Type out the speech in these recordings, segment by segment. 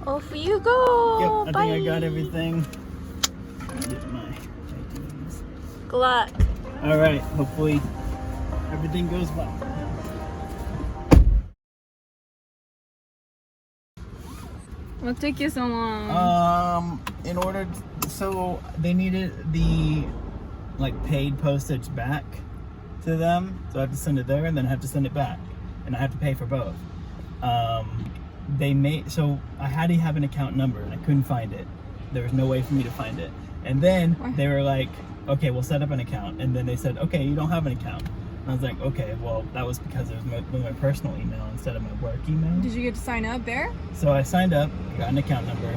Off you go. Yep, I Bye. think I got everything. Get my Good luck. All right, hopefully everything goes well. What took you so long? So they needed the paid postage back to them, so I have to send it there and then I have to send it back, and I have to pay for both. So I had to have an account number and I couldn't find it. There was no way for me to find it, and then they were like, okay, we'll set up an account, and then they said, okay, you don't have an account. And I was like, okay, well, that was because it was my personal email instead of my work email. Did you get to sign up there? So I signed up, got an account number.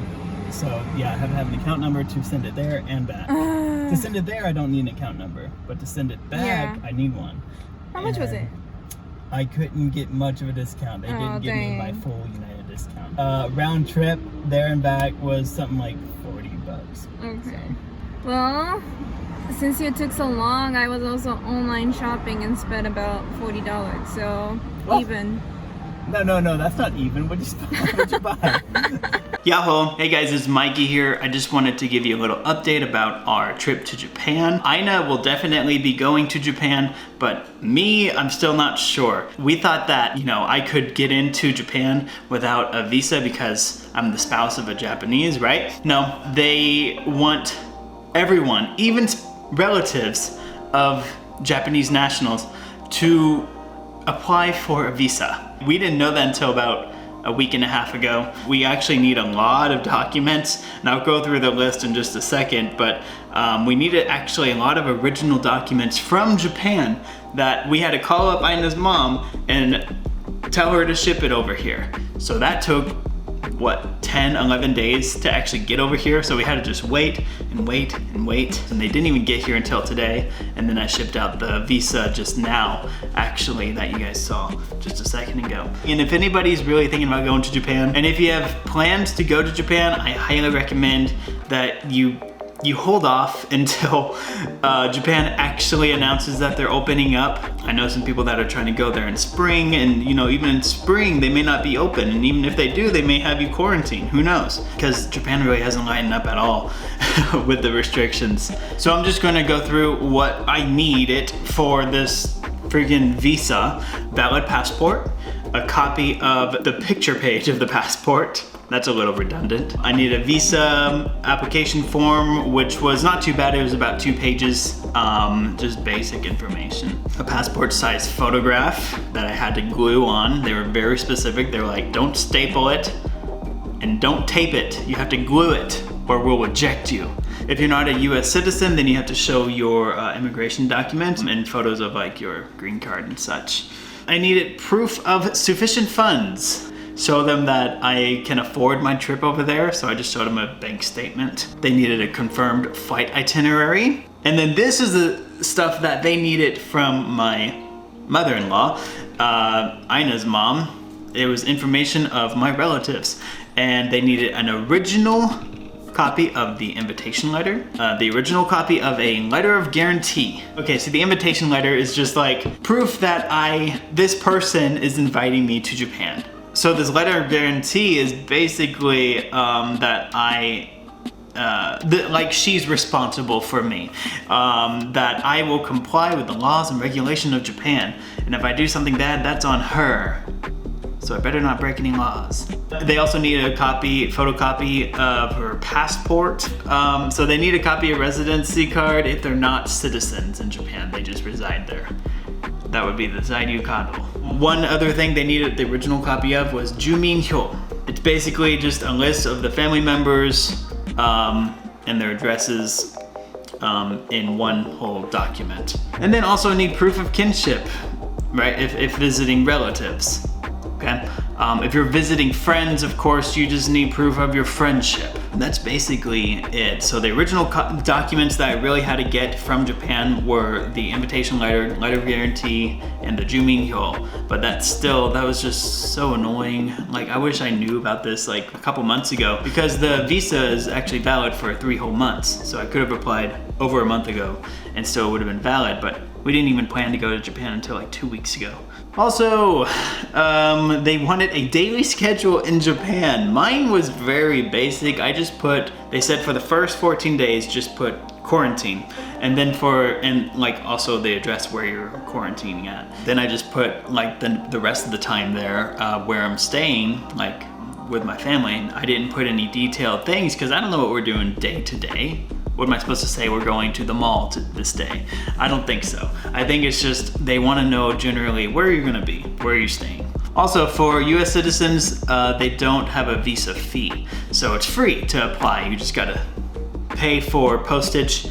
So yeah, I have to have an account number to send it there and back. To send it there, I don't need an account number, but to send it back, I need one. How much was it? I couldn't get much of a discount. They didn't give me my full United discount. Round trip there and back was something like $40. Okay. So. Well, since it took so long, I was also online shopping and spent about $40. So even. No, that's not even. What'd you buy? Yahoo! Hey guys, it's Mikey here. I just wanted to give you a little update about our trip to Japan. Aina will definitely be going to Japan, but me, I'm still not sure. We thought that, I could get into Japan without a visa because I'm the spouse of a Japanese, right? No, they want everyone, even relatives of Japanese nationals, to apply for a visa. We didn't know that until about a week and a half ago. We actually need a lot of documents, and I'll go through the list in just a second, but we needed actually a lot of original documents from Japan that we had to call up Aina's mom and tell her to ship it over here. So that took, 10, 11 days to actually get over here. So we had to just wait and wait and wait. And they didn't even get here until today. And then I shipped out the visa just now, actually, that you guys saw just a second ago. And if anybody's really thinking about going to Japan, and if you have plans to go to Japan, I highly recommend that you hold off until Japan actually announces that they're opening up. I know some people that are trying to go there in spring, and even in spring they may not be open, and even if they do, they may have you quarantine. Who knows? Because Japan really hasn't lightened up at all with the restrictions. So I'm just gonna go through what I needed for this freaking visa: valid passport, a copy of the picture page of the passport. That's a little redundant. I need a visa application form, which was not too bad. It was about 2 pages, just basic information. A passport size photograph that I had to glue on. They were very specific. They were like, don't staple it and don't tape it. You have to glue it or we'll reject you. If you're not a US citizen, then you have to show your immigration documents and photos of your green card and such. I needed proof of sufficient funds. Show them that I can afford my trip over there, so I just showed them a bank statement. They needed a confirmed flight itinerary. And then this is the stuff that they needed from my mother-in-law, Aina's mom. It was information of my relatives, and they needed an original copy of the invitation letter, the original copy of a letter of guarantee. Okay, so the invitation letter is just proof that this person is inviting me to Japan. So this letter of guarantee is basically that she's responsible for me, that I will comply with the laws and regulation of Japan, and if I do something bad, that's on her. So I better not break any laws. They also need a photocopy of her passport. So they need a copy of residency card if they're not citizens in Japan, they just reside there. That would be the Zairyu Kado. One other thing they needed the original copy of was Juminhyo. It's basically just a list of the family members and their addresses in one whole document. And then also need proof of kinship, right? If visiting relatives, okay? If you're visiting friends, of course, you just need proof of your friendship. That's basically it. So the original documents that I really had to get from Japan were the invitation letter, letter of guarantee, and the Juminhyo. But that was just so annoying. I wish I knew about this a couple months ago, because the visa is actually valid for 3 whole months. So I could have applied over a month ago and still would have been valid, but we didn't even plan to go to Japan until 2 weeks ago. Also, they wanted a daily schedule in Japan. Mine was very basic. I just put, they said for the first 14 days, just put quarantine. And then also the address where you're quarantining at. Then I just put like the rest of the time there where I'm staying, like with my family. I didn't put any detailed things because I don't know what we're doing day to day. What am I supposed to say? We're going to the mall this day. I don't think so. I think it's just they want to know generally where you're going to be, where you're staying. Also, for US citizens, they don't have a visa fee. So it's free to apply. You just got to pay for postage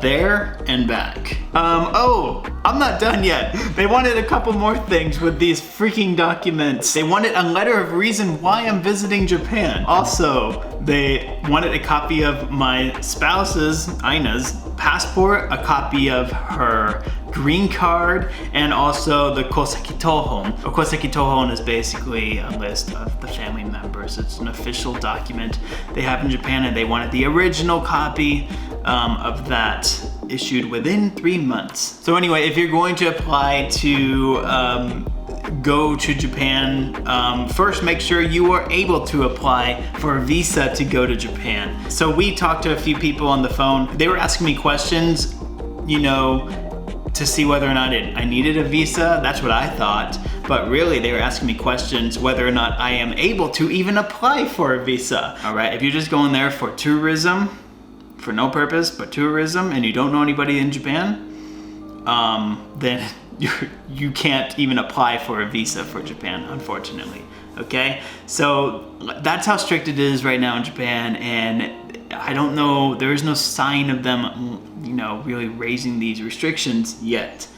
there and back. Oh, I'm not done yet. They wanted a couple more things with these freaking documents. They wanted a letter of reason why I'm visiting Japan. Also, they wanted a copy of my spouse's, Aina's, passport, a copy of her green card, and also the koseki tohon. A koseki tohon is basically a list of the family members. It's an official document they have in Japan, and they wanted the original copy of that issued within 3 months. So anyway, if you're going to apply to go to Japan, first make sure you are able to apply for a visa to go to Japan. So we talked to a few people on the phone. They were asking me questions, you know, to see whether or not I needed a visa. That's what I thought. But really, they were asking me questions whether or not I am able to even apply for a visa. All right, if you're just going there for tourism, for no purpose but tourism, and you don't know anybody in Japan, then you can't even apply for a visa for Japan, unfortunately. Okay, so that's how strict it is right now in Japan, and I don't know, there is no sign of them, you know, really raising these restrictions yet.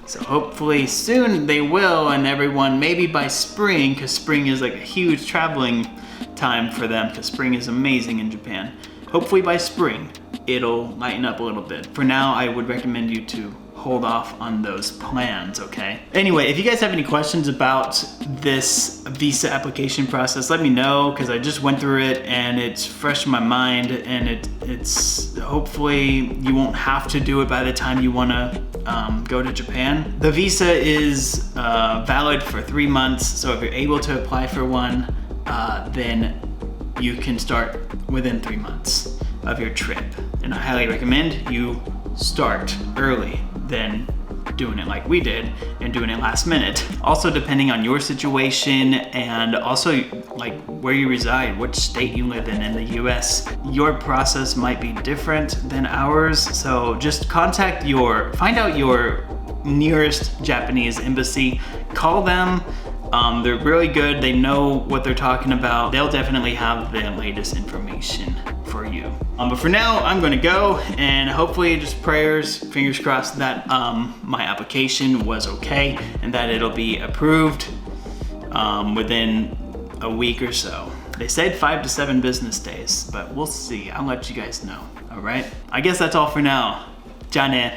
So hopefully soon they will, and everyone, maybe by spring, because spring is like a huge traveling time for them, because spring is amazing in Japan. Hopefully by spring, it'll lighten up a little bit. For now, I would recommend you to hold off on those plans, okay? Anyway, if you guys have any questions about this visa application process, let me know, because I just went through it and it's fresh in my mind, and it's hopefully you won't have to do it by the time you wanna go to Japan. The visa is valid for 3 months, so if you're able to apply for one, then you can start within 3 months of your trip. And I highly recommend you start early than doing it like we did and doing it last minute. Also, depending on your situation and also like where you reside, what state you live in the US, your process might be different than ours. So just find out your nearest Japanese embassy, call them. They're really good. They know what they're talking about. They'll definitely have the latest information for you. But for now, I'm gonna go, and hopefully just prayers, fingers crossed that my application was okay and that it'll be approved within a week or so. They said 5 to 7 business days, but we'll see. I'll let you guys know, all right? I guess that's all for now. Ja ne.